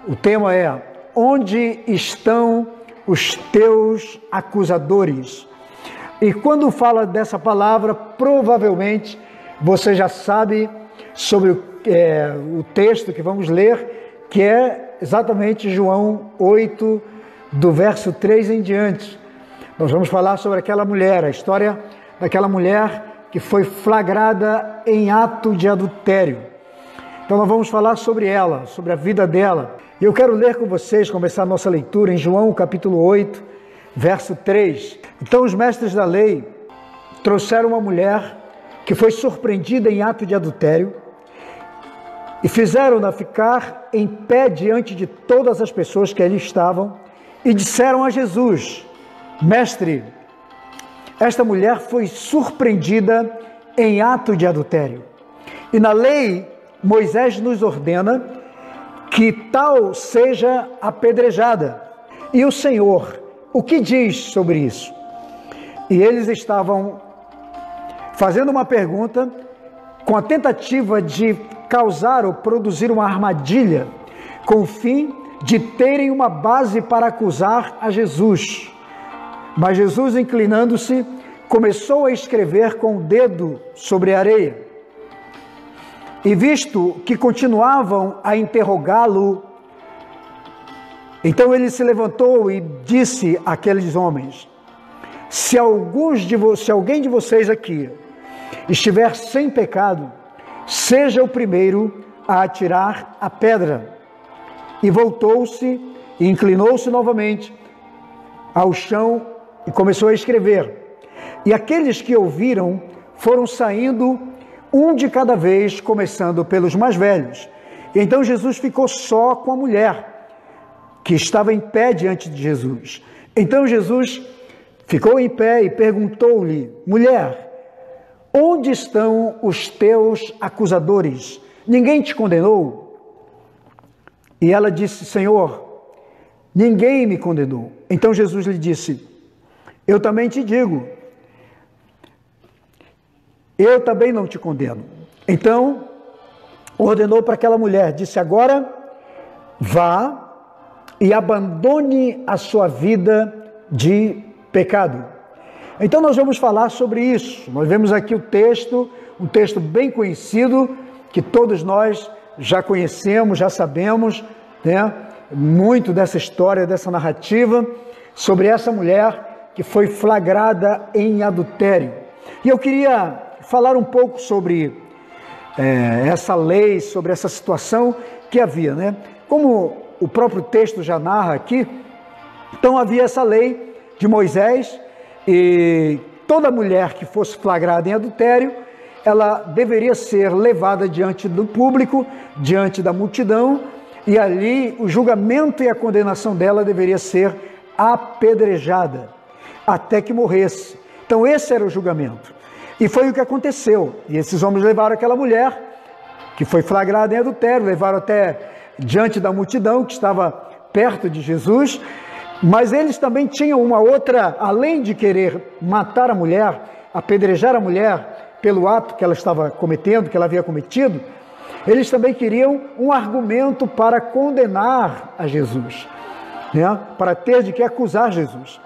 O tema é: onde estão os teus acusadores? E quando fala dessa palavra, provavelmente você já sabe sobre o texto que vamos ler, que é exatamente João 8, do verso 3 em diante. Nós vamos falar sobre aquela mulher, a história daquela mulher que foi flagrada em ato de adultério. Então nós vamos falar sobre ela, sobre a vida dela. E eu quero ler com vocês, começar a nossa leitura em João capítulo 8, verso 3. Então os mestres da lei trouxeram uma mulher que foi surpreendida em ato de adultério e fizeram-na ficar em pé diante de todas as pessoas que ali estavam e disseram a Jesus: Mestre, esta mulher foi surpreendida em ato de adultério. E na lei, Moisés nos ordena que tal seja apedrejada. E o Senhor, o que diz sobre isso? E eles estavam fazendo uma pergunta com a tentativa de causar ou produzir uma armadilha com o fim de terem uma base para acusar a Jesus. Mas Jesus, inclinando-se, começou a escrever com o dedo sobre a areia. E visto que continuavam a interrogá-lo, então ele se levantou e disse àqueles homens: se alguém de vocês aqui estiver sem pecado, seja o primeiro a atirar a pedra. E voltou-se e inclinou-se novamente ao chão e começou a escrever. E aqueles que ouviram foram saindo, um de cada vez, começando pelos mais velhos. E então Jesus ficou só com a mulher, que estava em pé diante de Jesus. Então Jesus ficou em pé e perguntou-lhe: mulher, onde estão os teus acusadores? Ninguém te condenou? E ela disse: Senhor, ninguém me condenou. Então Jesus lhe disse: eu também te digo, eu também não te condeno. Então ordenou para aquela mulher, disse: agora vá e abandone a sua vida de pecado. Então nós vamos falar sobre isso. Nós vemos aqui o texto, um texto bem conhecido, que todos nós já conhecemos, já sabemos, né? Muito dessa história, dessa narrativa, sobre essa mulher que foi flagrada em adultério. E eu queria falar um pouco sobre essa lei, sobre essa situação que havia, né? Como o próprio texto já narra aqui, então havia essa lei de Moisés, e toda mulher que fosse flagrada em adultério, ela deveria ser levada diante do público, diante da multidão, e ali o julgamento e a condenação dela deveria ser apedrejada, até que morresse. Então esse era o julgamento. E foi o que aconteceu. E esses homens levaram aquela mulher, que foi flagrada em adultério, levaram até diante da multidão que estava perto de Jesus, mas eles também tinham uma outra, além de querer matar a mulher, apedrejar a mulher pelo ato que ela estava cometendo, que ela havia cometido, eles também queriam um argumento para condenar a Jesus, né? Para ter de que acusar Jesus.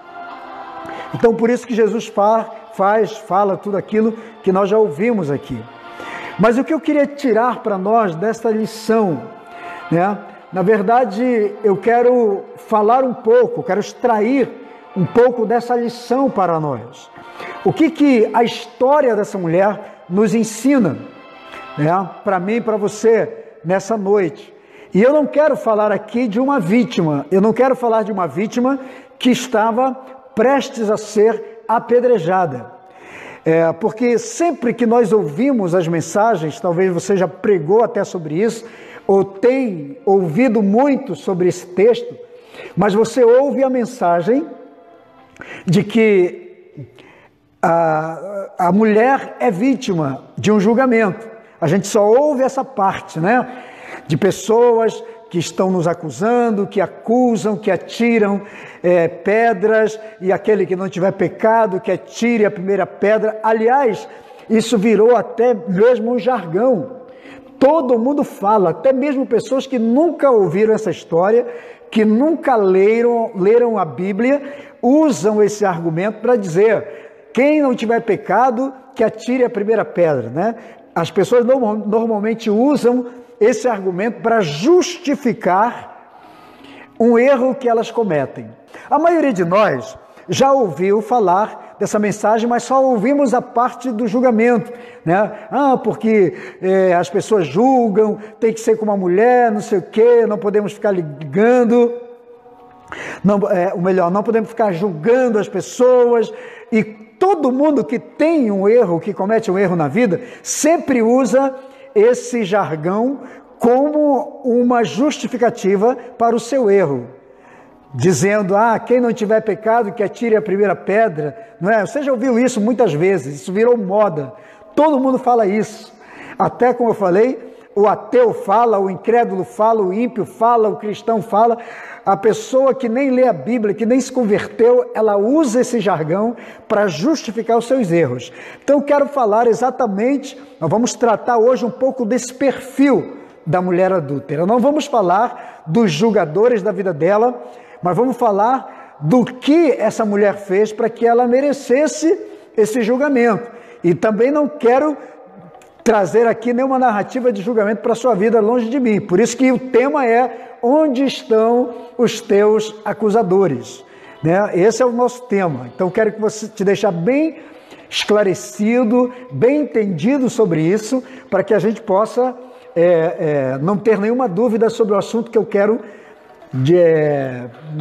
Então por isso que Jesus fala tudo aquilo que nós já ouvimos aqui. Mas o que eu queria tirar para nós desta lição, né? Na verdade, eu quero falar um pouco, quero extrair um pouco dessa lição para nós. O que a história dessa mulher nos ensina, né? Para mim e para você, nessa noite. E eu não quero falar aqui de uma vítima, eu não quero falar de uma vítima que estava prestes a ser apedrejada. Porque sempre que nós ouvimos as mensagens, talvez você já pregou até sobre isso, ou tem ouvido muito sobre esse texto, mas você ouve a mensagem de que a mulher é vítima de um julgamento. A gente só ouve essa parte, né? De pessoas que estão nos acusando, que acusam, que atiram pedras, e aquele que não tiver pecado, que atire a primeira pedra. Aliás, isso virou até mesmo um jargão. todo mundo fala, até mesmo pessoas que nunca ouviram essa história, que nunca leram a Bíblia, usam esse argumento para dizer: quem não tiver pecado, que atire a primeira pedra, né? As pessoas normalmente usam esse argumento para justificar um erro que elas cometem. A maioria de nós já ouviu falar dessa mensagem, mas só ouvimos a parte do julgamento, né? Porque as pessoas julgam, tem que ser como uma mulher, não sei o quê, não podemos ficar ligando, não podemos ficar julgando as pessoas. E todo mundo que tem um erro, que comete um erro na vida, sempre usa esse jargão como uma justificativa para o seu erro, dizendo: quem não tiver pecado, que atire a primeira pedra, não é? Você já ouviu isso muitas vezes, isso virou moda, todo mundo fala isso, até como eu falei, o ateu fala, o incrédulo fala, o ímpio fala, o cristão fala, a pessoa que nem lê a Bíblia, que nem se converteu, ela usa esse jargão para justificar os seus erros. Então eu quero falar exatamente, nós vamos tratar hoje um pouco desse perfil da mulher adúltera. Não vamos falar dos julgadores da vida dela, mas vamos falar do que essa mulher fez para que ela merecesse esse julgamento. E também não quero trazer aqui nenhuma narrativa de julgamento para a sua vida, longe de mim. Por isso que o tema é: onde estão os teus acusadores? Né? Esse é o nosso tema. Então quero que você te deixe bem esclarecido, bem entendido sobre isso, para que a gente possa não ter nenhuma dúvida sobre o assunto que eu quero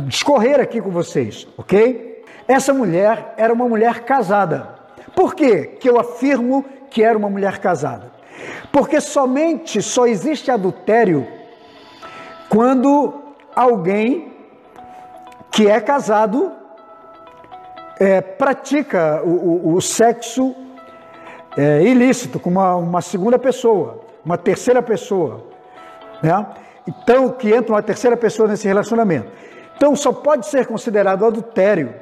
discorrer aqui com vocês, ok? Essa mulher era uma mulher casada. Por quê que eu afirmo que era uma mulher casada? Porque só existe adultério quando alguém que é casado pratica o sexo ilícito com uma segunda pessoa, uma terceira pessoa, né? Então, que entra uma terceira pessoa nesse relacionamento. Então, só pode ser considerado adultério,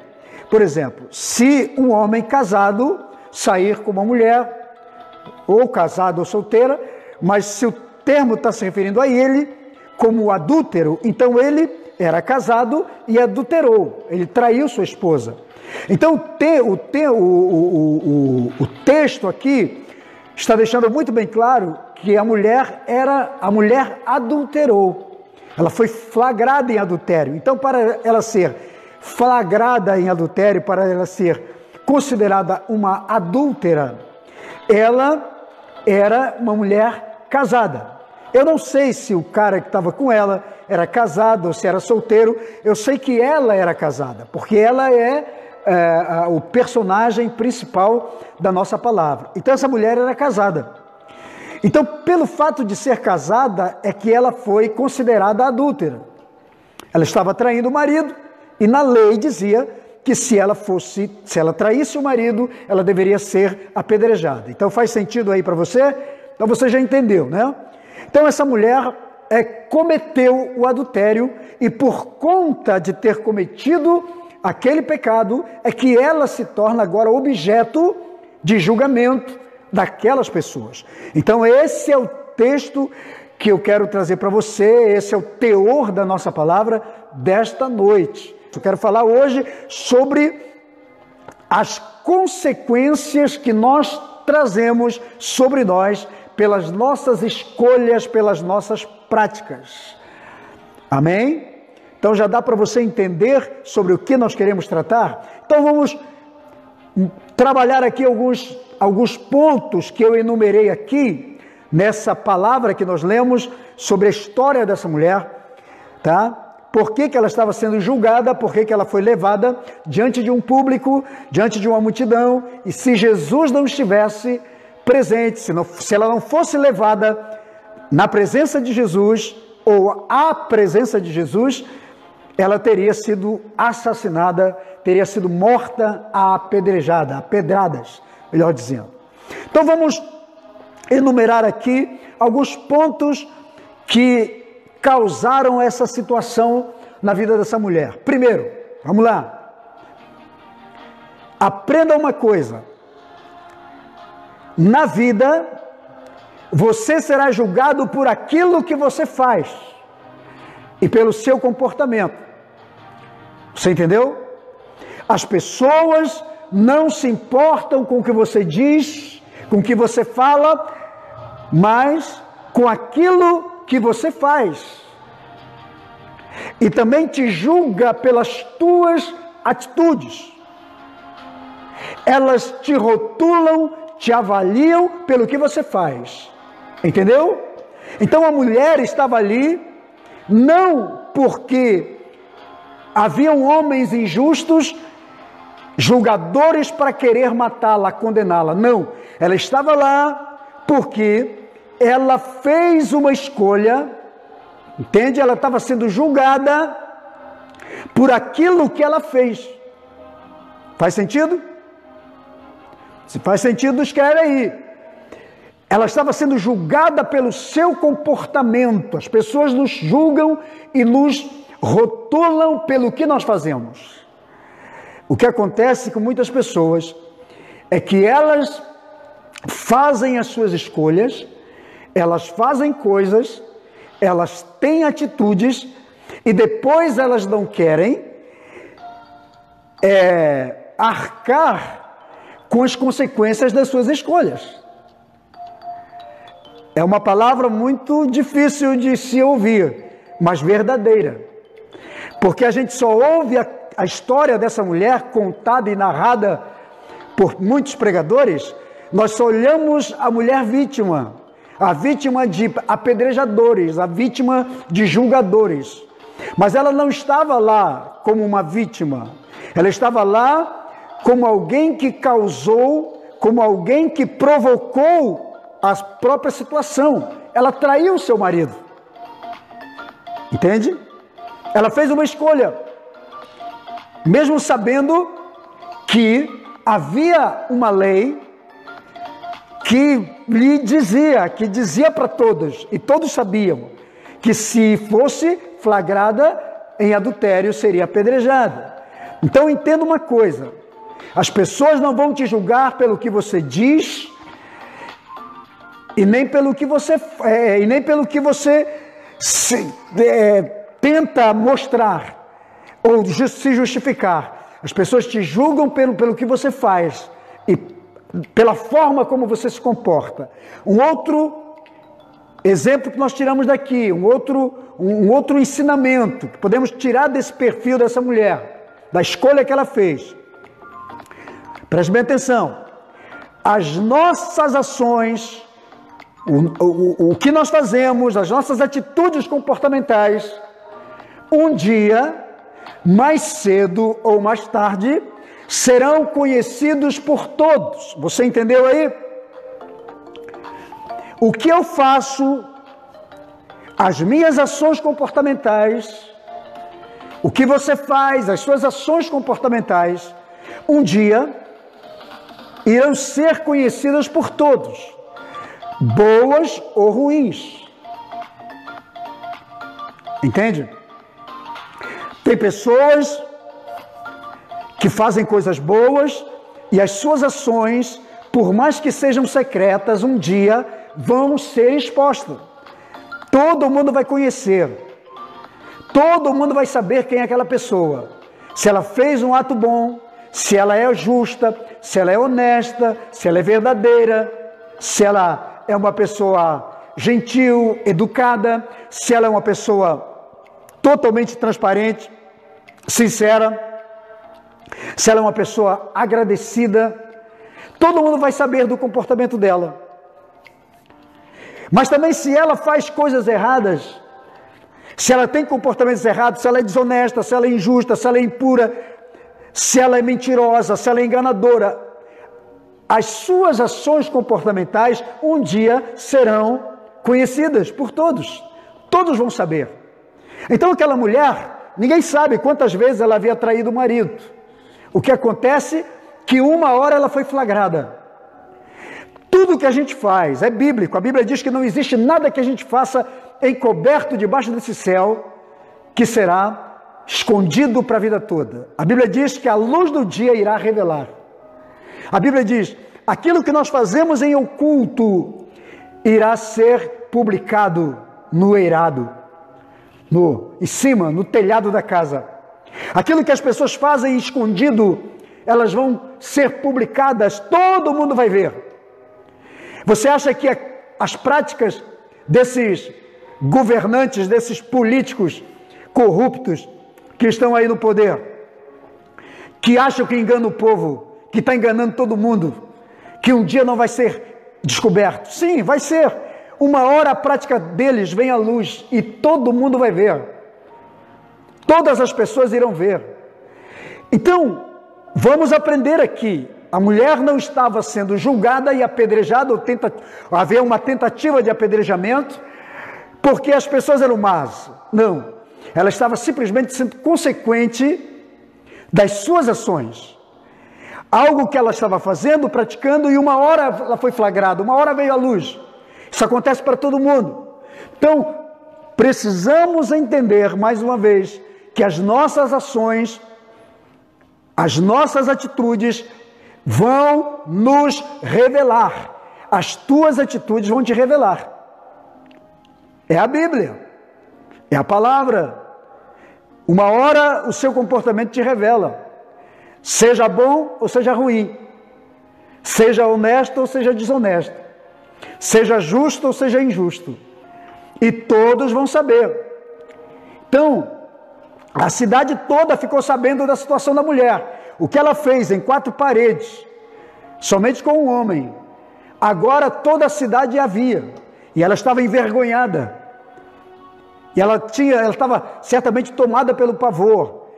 por exemplo, se um homem casado sair com uma mulher, ou casado ou solteira, mas se o termo está se referindo a ele como adúltero, então ele era casado e adulterou, ele traiu sua esposa. Então, o texto aqui está deixando muito bem claro que a mulher adulterou, ela foi flagrada em adultério. Então, para ela ser flagrada em adultério, para ela ser considerada uma adúltera, ela era uma mulher casada. Eu não sei se o cara que estava com ela era casado ou se era solteiro, eu sei que ela era casada, porque ela é o personagem principal da nossa palavra. Então essa mulher era casada. Então, pelo fato de ser casada, é que ela foi considerada adúltera. Ela estava traindo o marido, e na lei dizia que se ela traísse o marido, ela deveria ser apedrejada. Então faz sentido aí para você? Então você já entendeu, né? Então essa mulher cometeu o adultério, e por conta de ter cometido aquele pecado, é que ela se torna agora objeto de julgamento daquelas pessoas. Então esse é o texto que eu quero trazer para você, esse é o teor da nossa palavra desta noite. Eu quero falar hoje sobre as consequências que nós trazemos sobre nós pelas nossas escolhas, pelas nossas práticas. Amém? Então já dá para você entender sobre o que nós queremos tratar? Então vamos trabalhar aqui alguns pontos que eu enumerei aqui nessa palavra que nós lemos sobre a história dessa mulher, tá? Por que ela estava sendo julgada, por que ela foi levada diante de um público, diante de uma multidão, e se Jesus não estivesse presente, se ela não fosse levada na presença de Jesus, ou à presença de Jesus, ela teria sido assassinada, teria sido morta a pedradas, melhor dizendo. Então vamos enumerar aqui alguns pontos que causaram essa situação na vida dessa mulher. Primeiro, vamos lá. Aprenda uma coisa. Na vida, você será julgado por aquilo que você faz e pelo seu comportamento. Você entendeu? As pessoas não se importam com o que você diz, com o que você fala, mas com aquilo que você faz. E também te julga pelas tuas atitudes. Elas te rotulam, te avaliam pelo que você faz. Entendeu? Então a mulher estava ali, não porque haviam homens injustos, julgadores para querer matá-la, condená-la. Não, ela estava lá porque ela fez uma escolha, entende? Ela estava sendo julgada por aquilo que ela fez. Faz sentido? Se faz sentido, escreve aí. Ela estava sendo julgada pelo seu comportamento. As pessoas nos julgam e nos rotulam pelo que nós fazemos. O que acontece com muitas pessoas é que elas fazem as suas escolhas, elas fazem coisas, elas têm atitudes e depois elas não querem arcar com as consequências das suas escolhas. É uma palavra muito difícil de se ouvir, mas verdadeira. Porque a gente só ouve a história dessa mulher contada e narrada por muitos pregadores, nós só olhamos a mulher vítima, a vítima de apedrejadores, a vítima de julgadores. Mas ela não estava lá como uma vítima, ela estava lá como alguém que causou, como alguém que provocou a própria situação. Ela traiu seu marido. Entende? Ela fez uma escolha, mesmo sabendo que havia uma lei que lhe dizia para todos, e todos sabiam, que se fosse flagrada em adultério seria apedrejada. Então entenda uma coisa, as pessoas não vão te julgar pelo que você diz e nem pelo que você tenta mostrar ou se justificar. As pessoas te julgam pelo que você faz e pela forma como você se comporta. Um outro exemplo que nós tiramos daqui, um outro ensinamento que podemos tirar desse perfil dessa mulher, da escolha que ela fez. Preste bem atenção. As nossas ações, o que nós fazemos, as nossas atitudes comportamentais, um dia, mais cedo ou mais tarde, serão conhecidos por todos. Você entendeu aí? O que eu faço, as minhas ações comportamentais, o que você faz, as suas ações comportamentais, um dia irão ser conhecidas por todos, boas ou ruins. Entende? Tem pessoas que fazem coisas boas e as suas ações, por mais que sejam secretas, um dia vão ser expostas. Todo mundo vai conhecer. Todo mundo vai saber quem é aquela pessoa. Se ela fez um ato bom, se ela é justa, se ela é honesta, se ela é verdadeira, se ela é uma pessoa gentil, educada, se ela é uma pessoa totalmente transparente, sincera, se ela é uma pessoa agradecida, todo mundo vai saber do comportamento dela. Mas também se ela faz coisas erradas, se ela tem comportamentos errados, se ela é desonesta, se ela é injusta, se ela é impura, se ela é mentirosa, se ela é enganadora, as suas ações comportamentais um dia serão conhecidas por todos. Todos vão saber. Então aquela mulher, ninguém sabe quantas vezes ela havia traído o marido. O que acontece é que uma hora ela foi flagrada. Tudo que a gente faz é bíblico. A Bíblia diz que não existe nada que a gente faça encoberto debaixo desse céu que será escondido para a vida toda. A Bíblia diz que a luz do dia irá revelar. A Bíblia diz, aquilo que nós fazemos em oculto irá ser publicado no eirado, em cima, no telhado da casa. Aquilo que as pessoas fazem escondido, elas vão ser publicadas, todo mundo vai ver. Você acha que as práticas desses governantes, desses políticos corruptos que estão aí no poder, que acham que enganam o povo, que está enganando todo mundo, que um dia não vai ser descoberto? Sim, vai ser. Uma hora a prática deles vem à luz e todo mundo vai ver. Todas as pessoas irão ver. Então, vamos aprender aqui. A mulher não estava sendo julgada e apedrejada, havia uma tentativa de apedrejamento, porque as pessoas eram más. Não. Ela estava simplesmente sendo consequente das suas ações. Algo que ela estava fazendo, praticando, e uma hora ela foi flagrada, uma hora veio à luz. Isso acontece para todo mundo. Então, precisamos entender, mais uma vez, que as nossas ações, as nossas atitudes vão nos revelar. As tuas atitudes vão te revelar. É a Bíblia, é a palavra. Uma hora o seu comportamento te revela, seja bom ou seja ruim, seja honesto ou seja desonesto, seja justo ou seja injusto, e todos vão saber. Então, a cidade toda ficou sabendo da situação da mulher, o que ela fez em 4 paredes, somente com um homem. Agora toda a cidade a via, e ela estava envergonhada, e ela estava certamente tomada pelo pavor.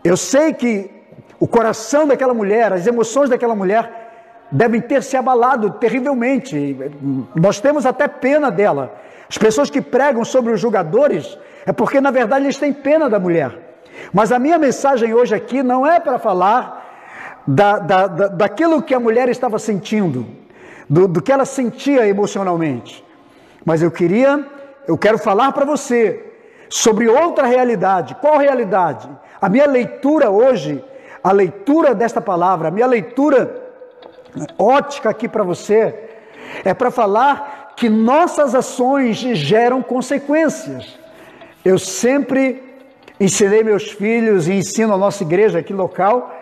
Eu sei que o coração daquela mulher, as emoções daquela mulher devem ter se abalado terrivelmente. Nós temos até pena dela. As pessoas que pregam sobre os julgadores é porque na verdade eles têm pena da mulher. Mas a minha mensagem hoje aqui não é para falar daquilo que a mulher estava sentindo, do que ela sentia emocionalmente. Mas eu quero falar para você sobre outra realidade. Qual realidade? A minha leitura hoje, a leitura desta palavra, a minha leitura ótica aqui para você, é para falar que nossas ações geram consequências. Eu sempre ensinei meus filhos e ensino a nossa igreja aqui local,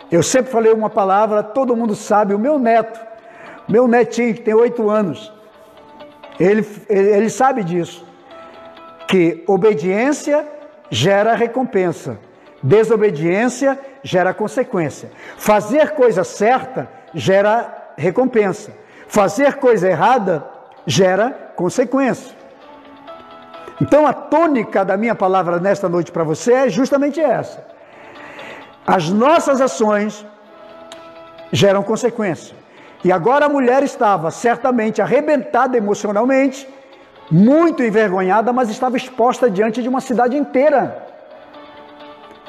eu sempre falei uma palavra, todo mundo sabe, o meu netinho que tem 8 anos, ele sabe disso, que obediência gera recompensa, desobediência gera consequência. Fazer coisa certa gera recompensa, fazer coisa errada gera consequência. Então a tônica da minha palavra nesta noite para você é justamente essa. As nossas ações geram consequência. E agora a mulher estava certamente arrebentada emocionalmente, muito envergonhada, mas estava exposta diante de uma cidade inteira.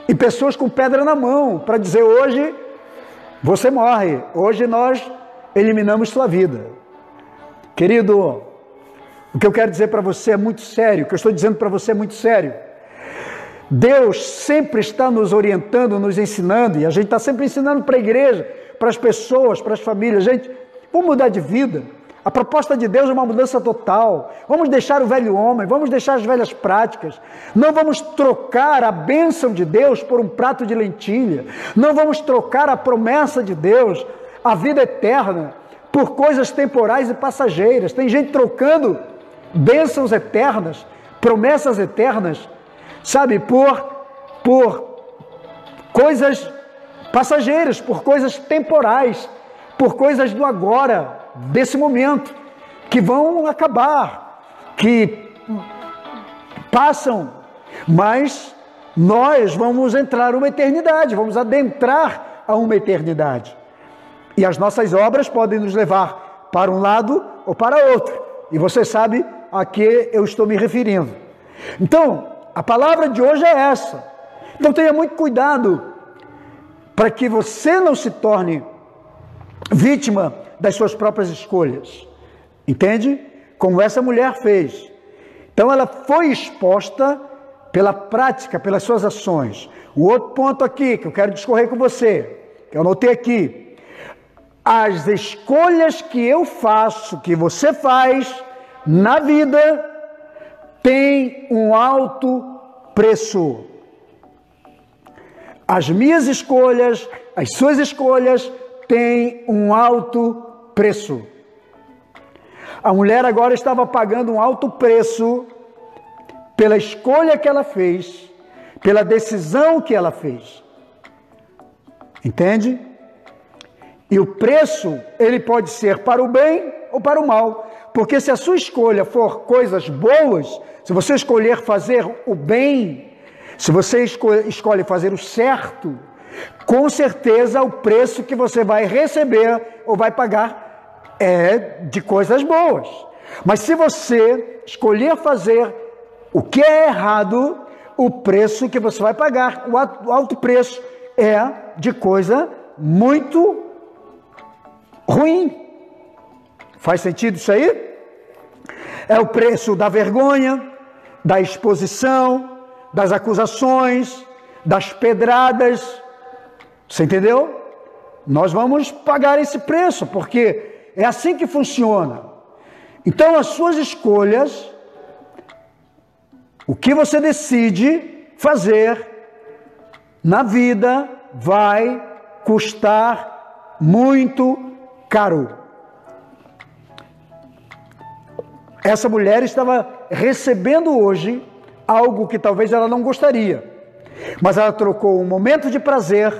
E pessoas com pedra na mão para dizer: hoje você morre, hoje nós eliminamos sua vida. Querido, o que eu quero dizer para você é muito sério, o que eu estou dizendo para você é muito sério. Deus sempre está nos orientando, nos ensinando, e a gente está sempre ensinando para a igreja, para as pessoas, para as famílias. Gente, vamos mudar de vida. A proposta de Deus é uma mudança total. Vamos deixar o velho homem, vamos deixar as velhas práticas. Não vamos trocar a bênção de Deus por um prato de lentilha. Não vamos trocar a promessa de Deus, a vida eterna, por coisas temporais e passageiras. Tem gente trocando bênçãos eternas, promessas eternas, sabe, por coisas passageiras, por coisas temporais, por coisas do agora, desse momento, que vão acabar, que passam, mas nós vamos entrar uma eternidade, vamos adentrar a uma eternidade. E as nossas obras podem nos levar para um lado ou para outro. E você sabe a que eu estou me referindo. Então, a palavra de hoje é essa. Então tenha muito cuidado para que você não se torne vítima das suas próprias escolhas. Entende? Como essa mulher fez. Então ela foi exposta pela prática, pelas suas ações. Um outro ponto aqui que eu quero discorrer com você, que eu anotei aqui. as escolhas que eu faço, que você faz na vida, têm um alto preço. As minhas escolhas, as suas escolhas têm um alto preço. A mulher agora estava pagando um alto preço pela escolha que ela fez, pela decisão que ela fez. Entende? E o preço, ele pode ser para o bem ou para o mal. Porque se a sua escolha for coisas boas, se você escolher fazer o bem, se você escolhe fazer o certo, com certeza o preço que você vai receber ou vai pagar é de coisas boas. Mas se você escolher fazer o que é errado, o preço que você vai pagar, o alto preço, é de coisa muito ruim. Faz sentido isso aí? É o preço da vergonha, da exposição, das acusações, das pedradas. Você entendeu? Nós vamos pagar esse preço, porque é assim que funciona. Então, as suas escolhas, o que você decide fazer na vida, vai custar muito caro. Essa mulher estava recebendo hoje algo que talvez ela não gostaria, mas ela trocou um momento de prazer,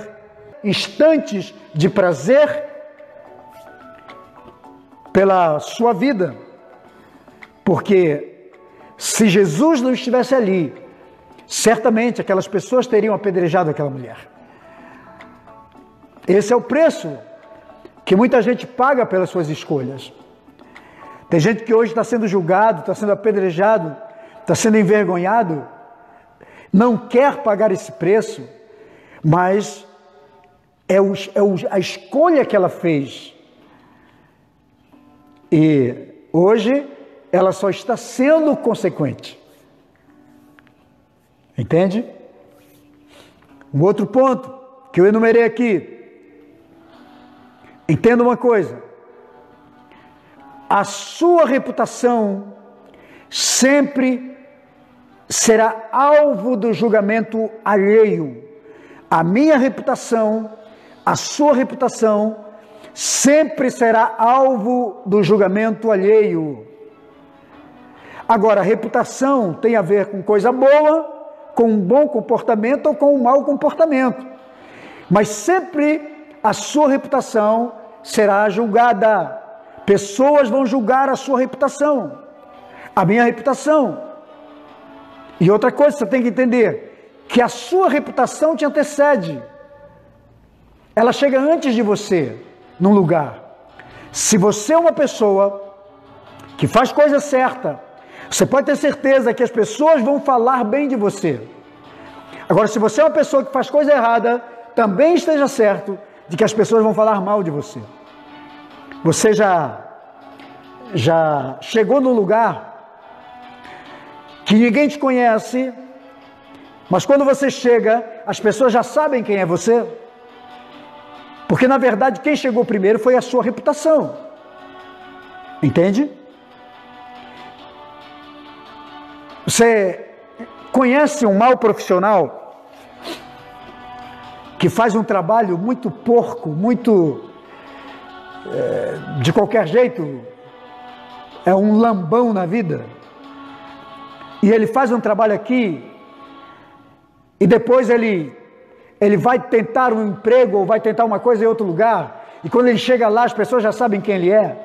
instantes de prazer, pela sua vida, porque se Jesus não estivesse ali, certamente aquelas pessoas teriam apedrejado aquela mulher. Esse é o preço que muita gente paga pelas suas escolhas. Tem gente que hoje está sendo julgado, está sendo apedrejado, está sendo envergonhado, não quer pagar esse preço, mas é a escolha que ela fez. E hoje ela só está sendo consequente. Entende? Um outro ponto que eu enumerei aqui. Entenda uma coisa. A sua reputação sempre será alvo do julgamento alheio. A minha reputação, a sua reputação, sempre será alvo do julgamento alheio. Agora, a reputação tem a ver com coisa boa, com um bom comportamento ou com um mau comportamento. Mas sempre a sua reputação será julgada. Pessoas vão julgar a sua reputação, a minha reputação. E outra coisa, você tem que entender, que a sua reputação te antecede. Ela chega antes de você, num lugar. Se você é uma pessoa que faz coisa certa, você pode ter certeza que as pessoas vão falar bem de você. Agora, se você é uma pessoa que faz coisa errada, também esteja certo de que as pessoas vão falar mal de você. Você já chegou num lugar que ninguém te conhece, mas quando você chega, as pessoas já sabem quem é você? Porque, na verdade, quem chegou primeiro foi a sua reputação. Entende? Você conhece um mau profissional que faz um trabalho muito porco, muito de qualquer jeito, é um lambão na vida, e ele faz um trabalho aqui, e depois ele vai tentar um emprego, ou vai tentar uma coisa em outro lugar, e quando ele chega lá, as pessoas já sabem quem ele é.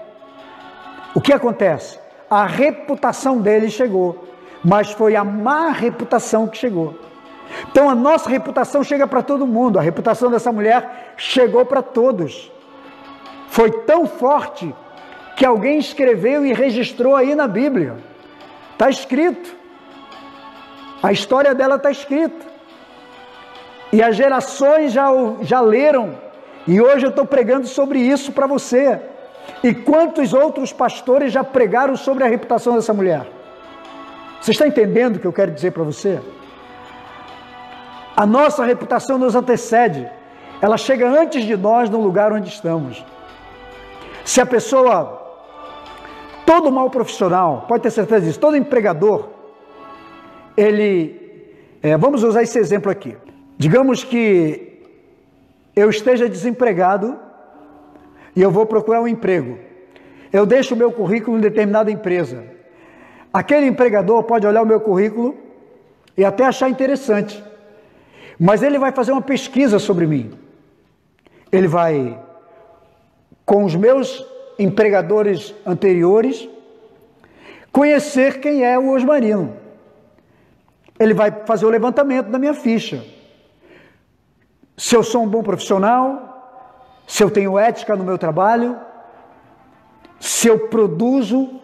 O que acontece? A reputação dele chegou, mas foi a má reputação que chegou. Então a nossa reputação chega para todo mundo, a reputação dessa mulher chegou para todos. Foi tão forte que alguém escreveu e registrou aí na Bíblia. Está escrito. A história dela está escrita. E as gerações já leram. E hoje eu estou pregando sobre isso para você. E quantos outros pastores já pregaram sobre a reputação dessa mulher? Você está entendendo o que eu quero dizer para você? A nossa reputação nos antecede. Ela chega antes de nós no lugar onde estamos. Se a pessoa, todo mau profissional, pode ter certeza disso, todo empregador, vamos usar esse exemplo aqui. Digamos que eu esteja desempregado e eu vou procurar um emprego. Eu deixo o meu currículo em determinada empresa. Aquele empregador pode olhar o meu currículo e até achar interessante, mas ele vai fazer uma pesquisa sobre mim. Ele vai, com os meus empregadores anteriores, conhecer quem é o Osmarino. Ele vai fazer o levantamento da minha ficha. Se eu sou um bom profissional, se eu tenho ética no meu trabalho, se eu produzo,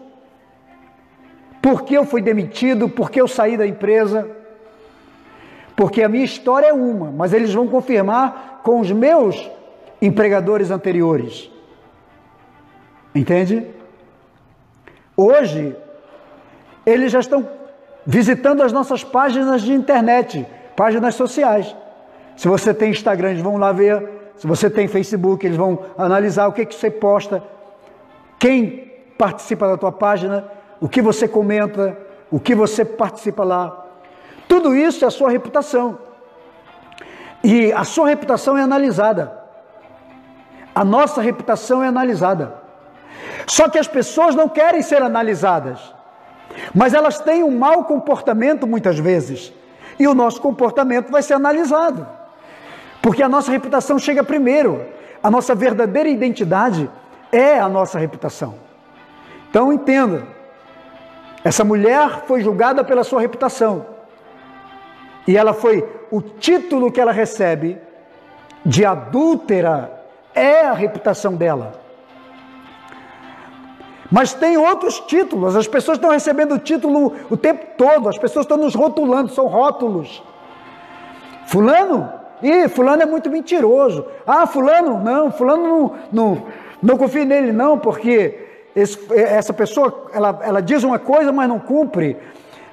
por que eu fui demitido, por que eu saí da empresa, porque a minha história é uma, mas eles vão confirmar com os meus empregadores anteriores. Entende? Hoje, eles já estão visitando as nossas páginas de internet, páginas sociais. Se você tem Instagram, eles vão lá ver. Se você tem Facebook, eles vão analisar o que você posta, quem participa da tua página, o que você comenta, o que você participa lá. Tudo isso é a sua reputação. E a sua reputação é analisada. A nossa reputação é analisada. Só que as pessoas não querem ser analisadas, mas elas têm um mau comportamento muitas vezes, e o nosso comportamento vai ser analisado, porque a nossa reputação chega primeiro. A nossa verdadeira identidade é a nossa reputação. Então entenda, essa mulher foi julgada pela sua reputação, e o título que ela recebe de adúltera é a reputação dela. Mas tem outros títulos, as pessoas estão recebendo o título o tempo todo, as pessoas estão nos rotulando, são rótulos. Fulano é muito mentiroso. Fulano não confie nele não, porque essa pessoa, ela diz uma coisa, mas não cumpre.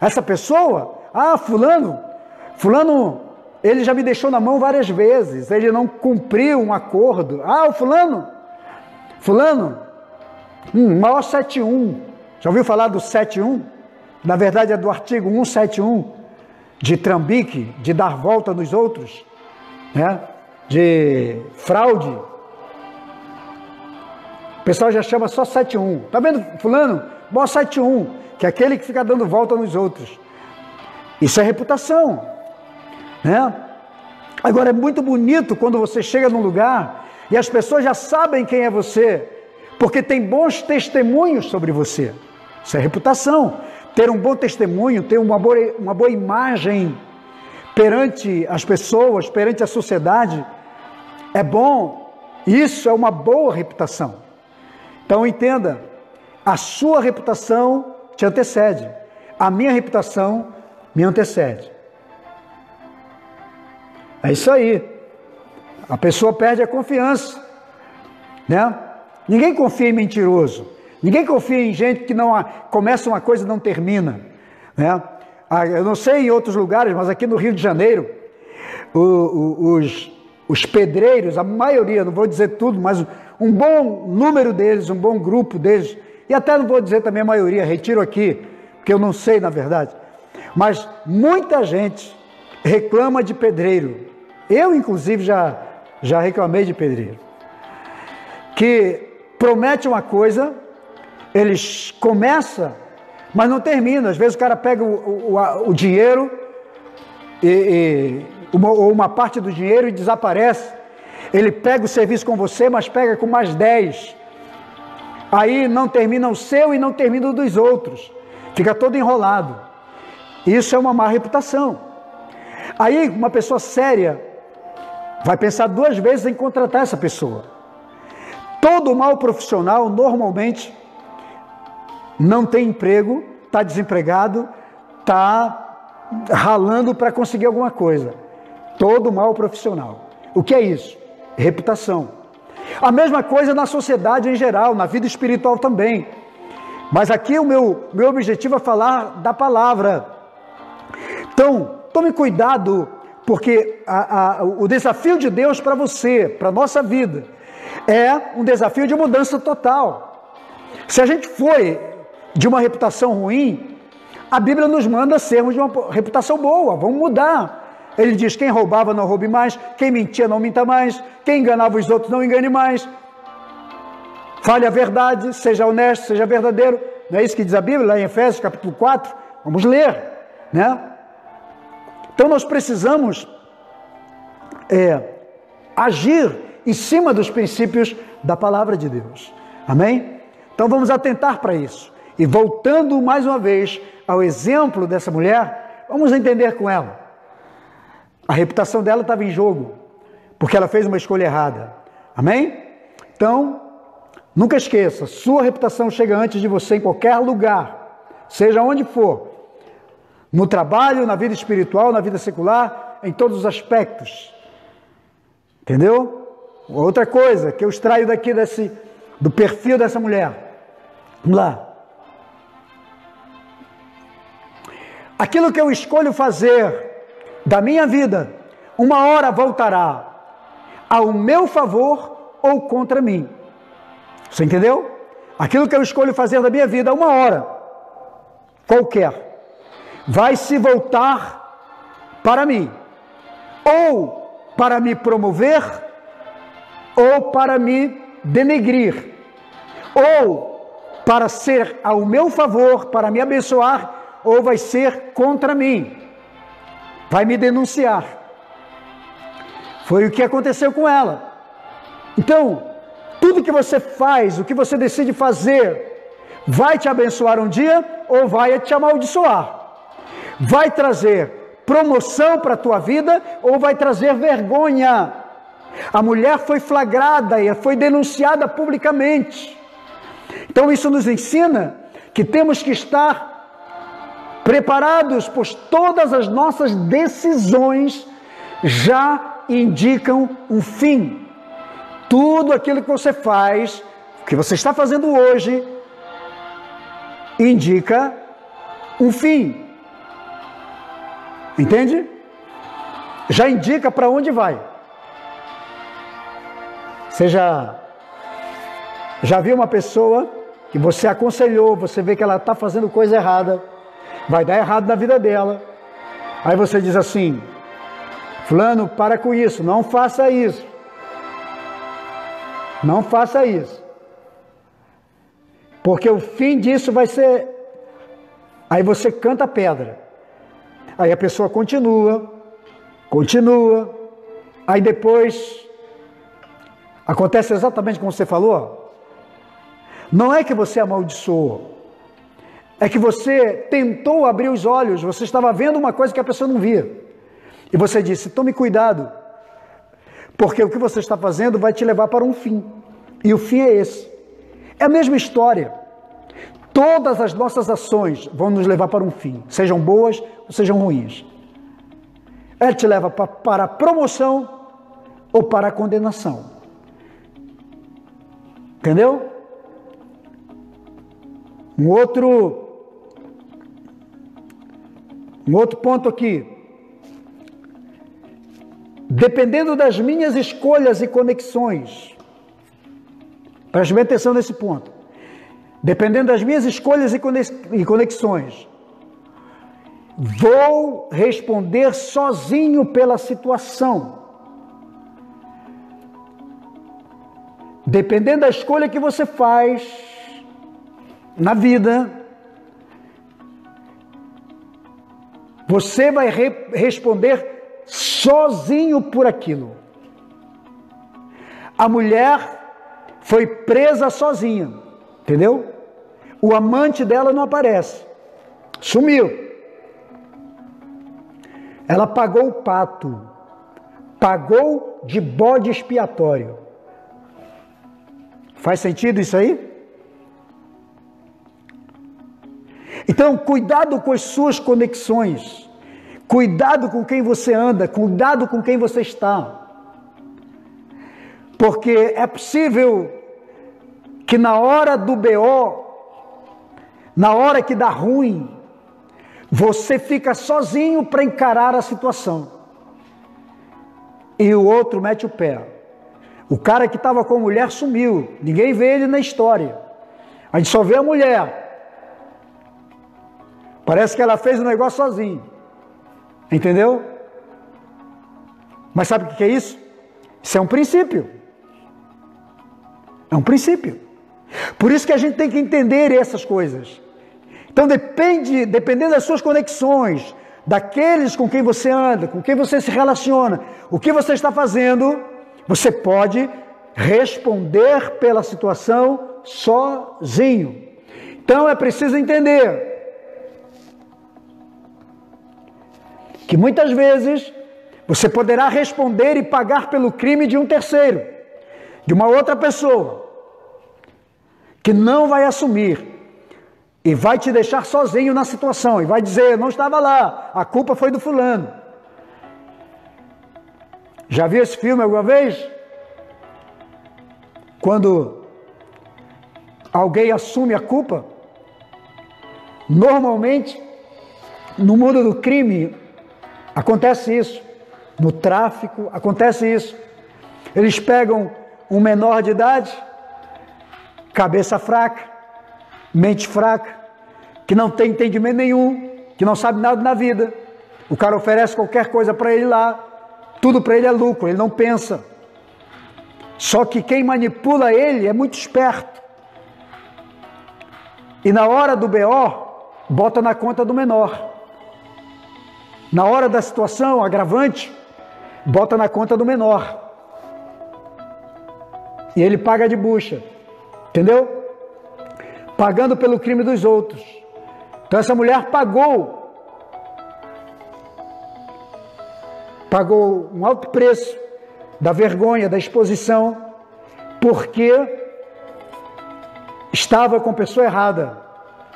Essa pessoa, fulano, ele já me deixou na mão várias vezes, ele não cumpriu um acordo. O fulano, maior 71, já ouviu falar do 71? Na verdade é do artigo 171, de trambique, de dar volta nos outros, né? De fraude. O pessoal já chama só 71. Tá vendo fulano? Maior 71, que é aquele que fica dando volta nos outros. Isso é reputação, né? Agora é muito bonito quando você chega num lugar e as pessoas já sabem quem é você, porque tem bons testemunhos sobre você. Isso é reputação. Ter um bom testemunho, ter uma boa imagem perante as pessoas, perante a sociedade, é bom. Isso é uma boa reputação. Então entenda, a sua reputação te antecede, a minha reputação me antecede. É isso aí. A pessoa perde a confiança, né? Ninguém confia em mentiroso. Ninguém confia em gente que não começa uma coisa e não termina, né? Eu não sei em outros lugares, mas aqui no Rio de Janeiro, os pedreiros, a maioria, não vou dizer tudo, mas um bom número deles, um bom grupo deles, e até não vou dizer também a maioria, retiro aqui, porque eu não sei na verdade, mas muita gente reclama de pedreiro. Eu, inclusive, já reclamei de pedreiro, que promete uma coisa, eles começam, mas não terminam. Às vezes o cara pega o dinheiro, ou uma parte do dinheiro e desaparece. Ele pega o serviço com você, mas pega com mais 10. Aí não termina o seu e não termina o dos outros. Fica todo enrolado. Isso é uma má reputação. Aí uma pessoa séria vai pensar 2 vezes em contratar essa pessoa. Todo mau profissional, normalmente, não tem emprego, está desempregado, está ralando para conseguir alguma coisa. Todo mau profissional. O que é isso? Reputação. A mesma coisa na sociedade em geral, na vida espiritual também. Mas aqui o meu objetivo é falar da palavra. Então, tome cuidado, porque o desafio de Deus para você, para a nossa vida, É um desafio de mudança total. Se a gente foi de uma reputação ruim, a Bíblia nos manda sermos de uma reputação boa, vamos mudar. Ele diz, quem roubava não roube mais, quem mentia não minta mais, quem enganava os outros não engane mais. Fale a verdade, seja honesto, seja verdadeiro. Não é isso que diz a Bíblia, lá em Efésios capítulo 4? Vamos ler, né? Então nós precisamos agir em cima dos princípios da palavra de Deus. Amém? Então vamos atentar para isso. E voltando mais uma vez ao exemplo dessa mulher, vamos entender com ela. A reputação dela estava em jogo, porque ela fez uma escolha errada. Amém? Então, nunca esqueça, sua reputação chega antes de você em qualquer lugar, seja onde for. No trabalho, na vida espiritual, na vida secular, em todos os aspectos. Entendeu? Outra coisa que eu extraio daqui do perfil dessa mulher. Vamos lá. Aquilo que eu escolho fazer da minha vida, uma hora voltará ao meu favor ou contra mim. Você entendeu? Aquilo que eu escolho fazer da minha vida, uma hora qualquer, vai se voltar para mim, ou para me promover, ou para me denegrir, ou para ser ao meu favor, para me abençoar, ou vai ser contra mim, vai me denunciar. Foi o que aconteceu com ela. Então, tudo que você faz, o que você decide fazer, vai te abençoar um dia ou vai te amaldiçoar. Vai trazer promoção para a tua vida ou vai trazer vergonha. A mulher foi flagrada e foi denunciada publicamente. Então isso nos ensina que temos que estar preparados, pois todas as nossas decisões já indicam um fim. Tudo aquilo que você faz, o que você está fazendo hoje, indica um fim. Entende? Já indica para onde vai. Você já viu uma pessoa que você aconselhou, você vê que ela está fazendo coisa errada, vai dar errado na vida dela. Aí você diz assim, fulano, para com isso, não faça isso. Não faça isso. Porque o fim disso vai ser... Aí você canta a pedra. Aí a pessoa continua, aí depois acontece exatamente como você falou. Não é que você amaldiçoou, é que você tentou abrir os olhos, você estava vendo uma coisa que a pessoa não via. E você disse, tome cuidado, porque o que você está fazendo vai te levar para um fim. E o fim é esse. É a mesma história. Todas as nossas ações vão nos levar para um fim, sejam boas ou sejam ruins. Ela te leva para a promoção ou para a condenação. Entendeu? Um outro ponto aqui. Dependendo das minhas escolhas e conexões, preste bem atenção nesse ponto. Dependendo das minhas escolhas e conexões, vou responder sozinho pela situação. Dependendo da escolha que você faz na vida, você vai responder sozinho por aquilo. A mulher foi presa sozinha, entendeu? O amante dela não aparece, sumiu. Ela pagou o pato, pagou de bode expiatório. Faz sentido isso aí? Então, cuidado com as suas conexões, cuidado com quem você anda, cuidado com quem você está. Porque é possível que na hora do BO, na hora que dá ruim, você fica sozinho para encarar a situação. E o outro mete o pé. O cara que estava com a mulher sumiu. Ninguém vê ele na história. A gente só vê a mulher. Parece que ela fez o negócio sozinha. Entendeu? Mas sabe o que é isso? Isso é um princípio. É um princípio. Por isso que a gente tem que entender essas coisas. Então dependendo das suas conexões, daqueles com quem você anda, com quem você se relaciona, o que você está fazendo, você pode responder pela situação sozinho. Então é preciso entender que muitas vezes você poderá responder e pagar pelo crime de um terceiro, de uma outra pessoa, que não vai assumir e vai te deixar sozinho na situação e vai dizer: não estava lá, a culpa foi do fulano. Já viu esse filme alguma vez? Quando alguém assume a culpa, normalmente no mundo do crime acontece isso, no tráfico acontece isso. Eles pegam um menor de idade, cabeça fraca, mente fraca, que não tem entendimento nenhum, que não sabe nada na vida. O cara oferece qualquer coisa para ele lá, tudo para ele é lucro, ele não pensa. Só que quem manipula ele é muito esperto. E na hora do BO, bota na conta do menor. Na hora da situação agravante, bota na conta do menor. E ele paga de bucha. Entendeu? Pagando pelo crime dos outros. Então essa mulher pagou um alto preço da vergonha, da exposição, porque estava com a pessoa errada,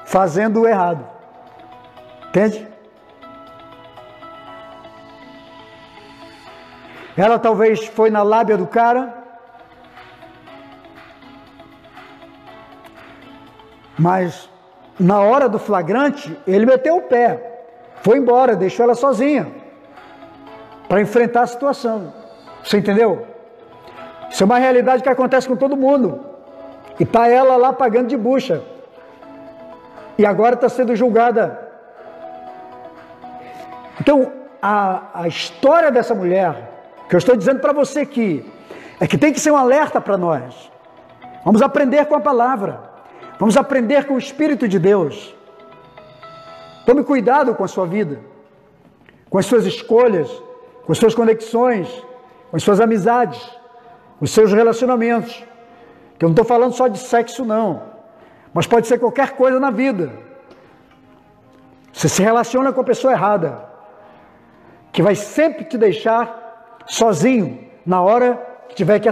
fazendo o errado. Entende? Ela talvez foi na lábia do cara, mas na hora do flagrante, ele meteu o pé, foi embora, deixou ela sozinha para enfrentar a situação. Você entendeu? Isso é uma realidade que acontece com todo mundo. E está ela lá pagando de bucha. E agora está sendo julgada. Então, a história dessa mulher, que eu estou dizendo para você aqui, é que tem que ser um alerta para nós. Vamos aprender com a palavra. Vamos aprender com o Espírito de Deus. Tome cuidado com a sua vida, com as suas escolhas, com as suas conexões, com as suas amizades, com os seus relacionamentos. Que eu não estou falando só de sexo, não. Mas pode ser qualquer coisa na vida. Você se relaciona com a pessoa errada, que vai sempre te deixar sozinho na hora que tiver que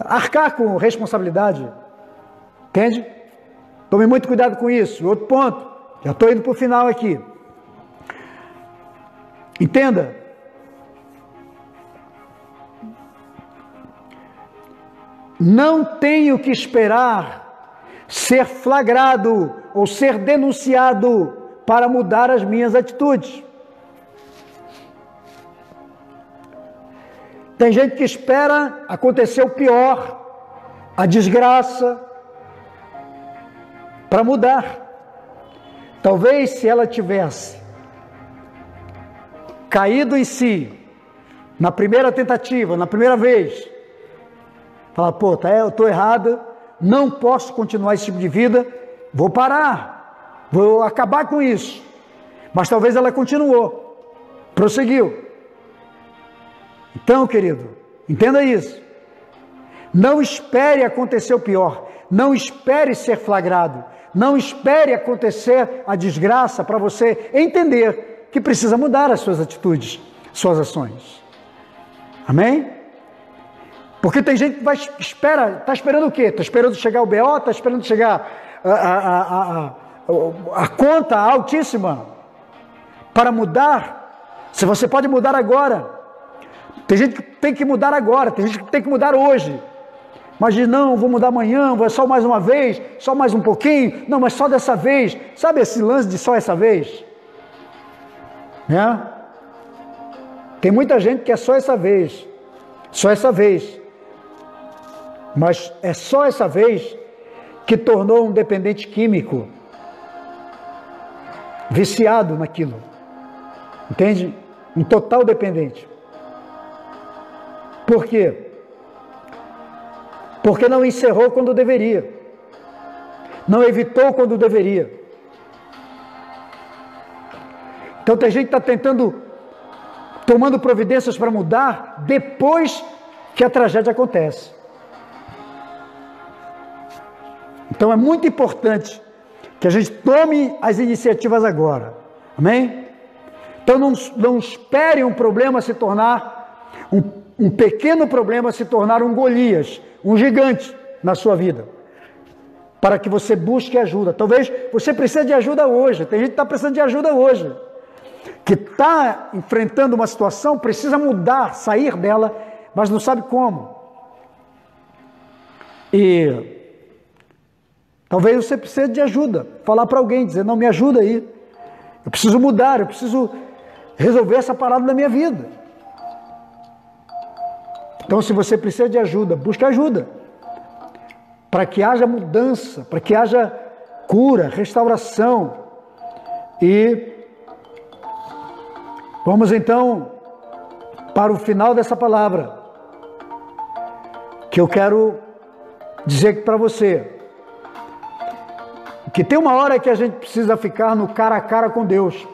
arcar com responsabilidade. Entende? Tome muito cuidado com isso. Outro ponto, já estou indo para o final aqui. Entenda. Não tenho que esperar ser flagrado ou ser denunciado para mudar as minhas atitudes. Tem gente que espera acontecer o pior, a desgraça, para mudar. Talvez se ela tivesse caído em si na primeira tentativa, na primeira vez, falar: pô, eu estou errada, não posso continuar esse tipo de vida, vou parar, vou acabar com isso. Mas talvez ela continuou, prosseguiu. Então, querido, entenda isso. Não espere acontecer o pior, não espere ser flagrado, não espere acontecer a desgraça para você entender que precisa mudar as suas atitudes, suas ações. Amém? Porque tem gente que está esperando o quê? Está esperando chegar o BO, está esperando chegar a conta altíssima para mudar. Se você pode mudar agora. Tem gente que tem que mudar agora, tem gente que tem que mudar hoje. Mas diz: não, vou mudar amanhã, vou só mais uma vez, só mais um pouquinho, não, mas só dessa vez. Sabe esse lance de só essa vez? Né? Tem muita gente que é só essa vez. Só essa vez. Mas é só essa vez que tornou um dependente químico, viciado naquilo. Entende? Um total dependente. Por quê? Porque não encerrou quando deveria. Não evitou quando deveria. Então tem gente que está tomando providências para mudar depois que a tragédia acontece. Então é muito importante que a gente tome as iniciativas agora. Amém? Então não espere um problema se tornar, um pequeno problema se tornar um Golias, um gigante na sua vida, para que você busque ajuda. Talvez você precise de ajuda hoje. Tem gente que está precisando de ajuda hoje, que está enfrentando uma situação, precisa mudar, sair dela, mas não sabe como. E talvez você precise de ajuda, falar para alguém, dizer, não, me ajuda aí, eu preciso mudar, eu preciso resolver essa parada da minha vida. Então, se você precisa de ajuda, busque ajuda, para que haja mudança, para que haja cura, restauração. E vamos então para o final dessa palavra, que eu quero dizer para você, que tem uma hora que a gente precisa ficar no cara a cara com Deus.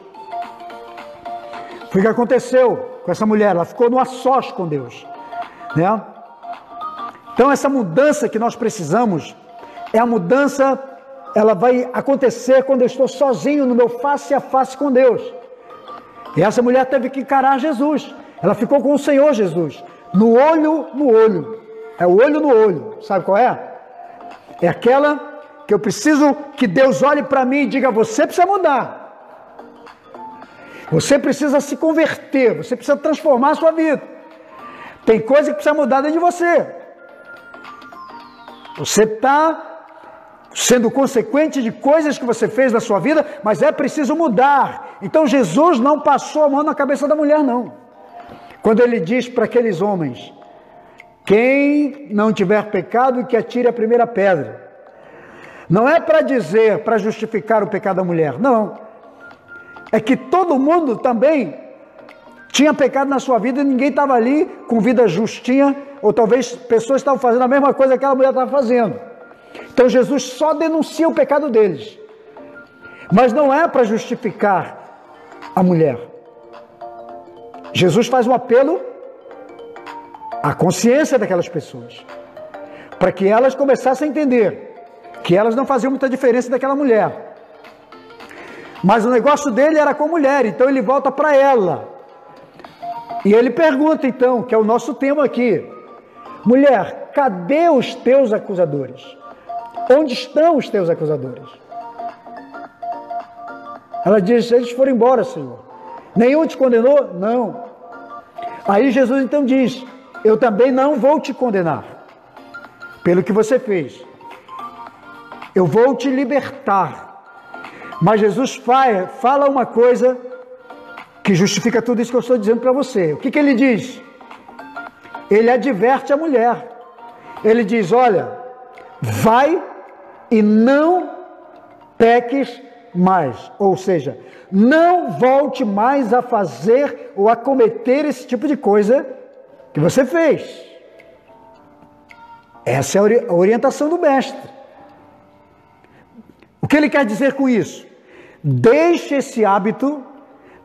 Foi o que aconteceu com essa mulher, ela ficou no a sós com Deus, né? Então essa mudança que nós precisamos, a mudança, ela vai acontecer quando eu estou sozinho no meu face a face com Deus. E essa mulher teve que encarar Jesus, ela ficou com o Senhor Jesus, no olho no olho, é o olho no olho, sabe qual é? É aquela que eu preciso que Deus olhe para mim e diga, você precisa mudar. Você precisa se converter, você precisa transformar a sua vida. Tem coisa que precisa mudar dentro de você. Você está sendo consequente de coisas que você fez na sua vida, mas é preciso mudar. Então Jesus não passou a mão na cabeça da mulher, não. Quando ele diz para aqueles homens, quem não tiver pecado, que atire a primeira pedra. Não é para dizer, para justificar o pecado da mulher, não. É que todo mundo também tinha pecado na sua vida e ninguém estava ali com vida justinha, ou talvez pessoas estavam fazendo a mesma coisa que aquela mulher estava fazendo. Então Jesus só denuncia o pecado deles. Mas não é para justificar a mulher. Jesus faz um apelo à consciência daquelas pessoas, para que elas começassem a entender que elas não faziam muita diferença daquela mulher. Mas o negócio dele era com a mulher, então ele volta para ela. E ele pergunta então, que é o nosso tema aqui, mulher, cadê os teus acusadores? Onde estão os teus acusadores? Ela diz, eles foram embora, Senhor. Nenhum te condenou? Não. Aí Jesus então diz, eu também não vou te condenar pelo que você fez. Eu vou te libertar. Mas Jesus fala uma coisa que justifica tudo isso que eu estou dizendo para você. O que ele diz? Ele adverte a mulher. Ele diz, olha, vai e não peques mais. Ou seja, não volte mais a fazer ou a cometer esse tipo de coisa que você fez. Essa é a orientação do mestre. O que ele quer dizer com isso? Deixe esse hábito,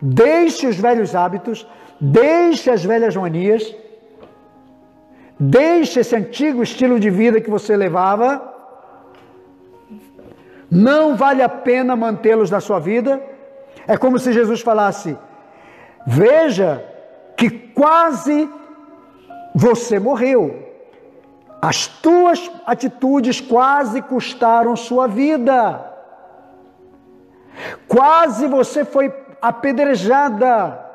deixe os velhos hábitos, deixe as velhas manias, deixe esse antigo estilo de vida que você levava. Não vale a pena mantê-los na sua vida. É como se Jesus falasse, veja que quase você morreu. As tuas atitudes quase custaram sua vida. Quase você foi apedrejada.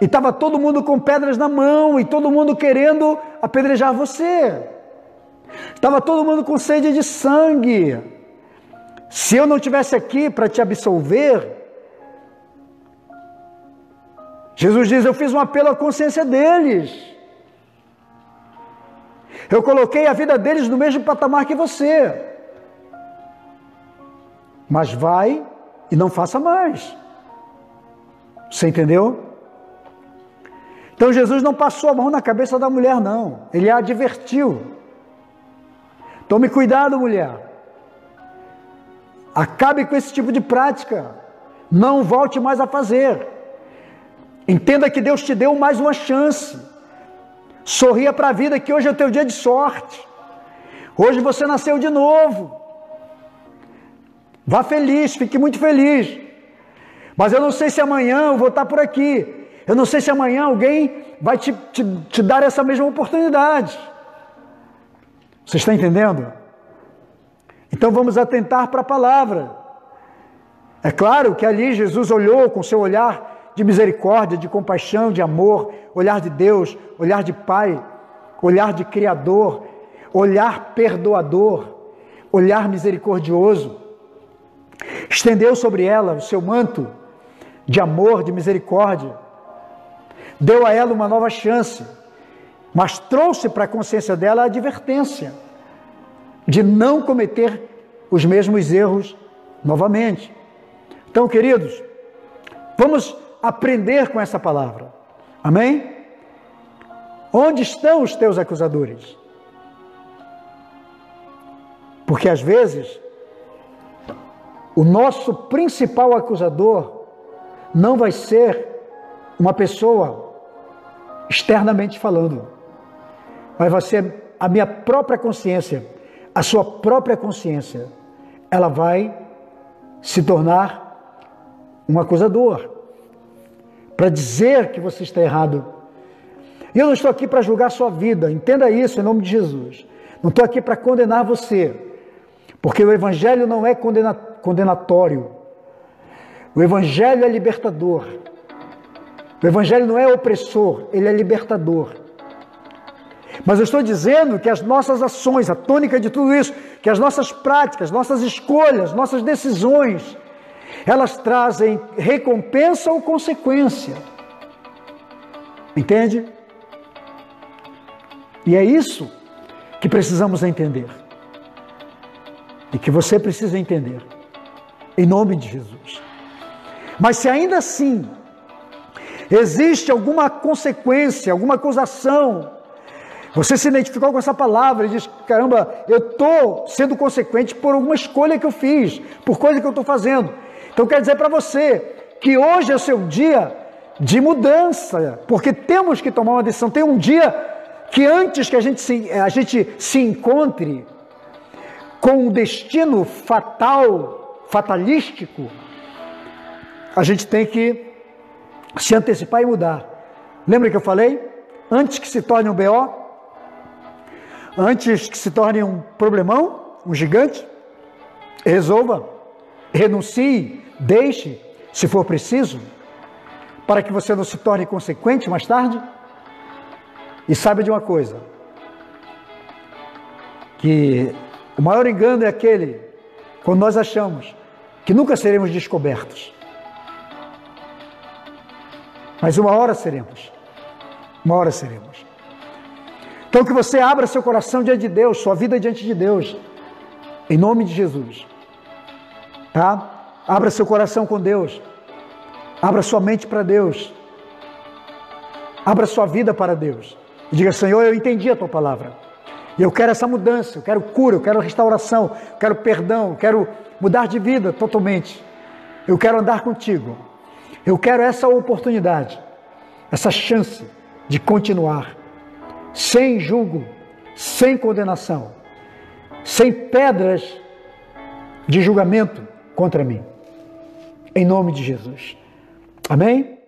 E estava todo mundo com pedras na mão e todo mundo querendo apedrejar você. Estava todo mundo com sede de sangue. Se eu não estivesse aqui para te absolver, Jesus diz: eu fiz um apelo à consciência deles. Eu coloquei a vida deles no mesmo patamar que você. Mas vai e não faça mais. Você entendeu? Então Jesus não passou a mão na cabeça da mulher, não. Ele a advertiu. Tome cuidado, mulher. Acabe com esse tipo de prática. Não volte mais a fazer. Entenda que Deus te deu mais uma chance. Sorria para a vida, que hoje é o teu dia de sorte. Hoje você nasceu de novo. Vá feliz, fique muito feliz. Mas eu não sei se amanhã eu vou estar por aqui. Eu não sei se amanhã alguém vai te dar essa mesma oportunidade. Você está entendendo? Então vamos atentar para a palavra. É claro que ali Jesus olhou com seu olhar de misericórdia, de compaixão, de amor, olhar de Deus, olhar de Pai, olhar de Criador, olhar perdoador, olhar misericordioso. Estendeu sobre ela o seu manto de amor, de misericórdia. Deu a ela uma nova chance, mas trouxe para a consciência dela a advertência de não cometer os mesmos erros novamente. Então, queridos, vamos aprender com essa palavra. Amém? Onde estão os teus acusadores? Porque às vezes o nosso principal acusador não vai ser uma pessoa externamente falando, mas vai ser a minha própria consciência, a sua própria consciência. Ela vai se tornar um acusador, para dizer que você está errado. E eu não estou aqui para julgar a sua vida, entenda isso em nome de Jesus. Não estou aqui para condenar você, porque o Evangelho não é condenatório. O Evangelho é libertador. O Evangelho não é opressor, ele é libertador. Mas eu estou dizendo que as nossas ações, a tônica de tudo isso, que as nossas práticas, nossas escolhas, nossas decisões, elas trazem recompensa ou consequência. Entende? E é isso que precisamos entender. E que você precisa entender. Em nome de Jesus. Mas se ainda assim existe alguma consequência, alguma acusação, você se identificou com essa palavra e diz: caramba, eu estou sendo consequente por alguma escolha que eu fiz, por coisa que eu estou fazendo. Então quero dizer para você que hoje é o seu dia de mudança, porque temos que tomar uma decisão. Tem um dia que antes que a gente se encontre com um destino fatalístico, a gente tem que se antecipar e mudar. Lembra que eu falei? Antes que se torne um BO, antes que se torne um problemão, um gigante, resolva, renuncie, deixe, se for preciso, para que você não se torne consequente mais tarde. E saiba de uma coisa, que o maior engano é aquele quando nós achamos que nunca seremos descobertos. Mas uma hora seremos. Uma hora seremos. Então que você abra seu coração diante de Deus, sua vida diante de Deus, em nome de Jesus. Tá? Abra seu coração com Deus. Abra sua mente para Deus. Abra sua vida para Deus. E diga: Senhor, eu entendi a tua palavra. E eu quero essa mudança, eu quero cura, eu quero restauração, eu quero perdão, eu quero mudar de vida totalmente. Eu quero andar contigo. Eu quero essa oportunidade, essa chance de continuar sem julgo, sem condenação, sem pedras de julgamento contra mim. Em nome de Jesus. Amém?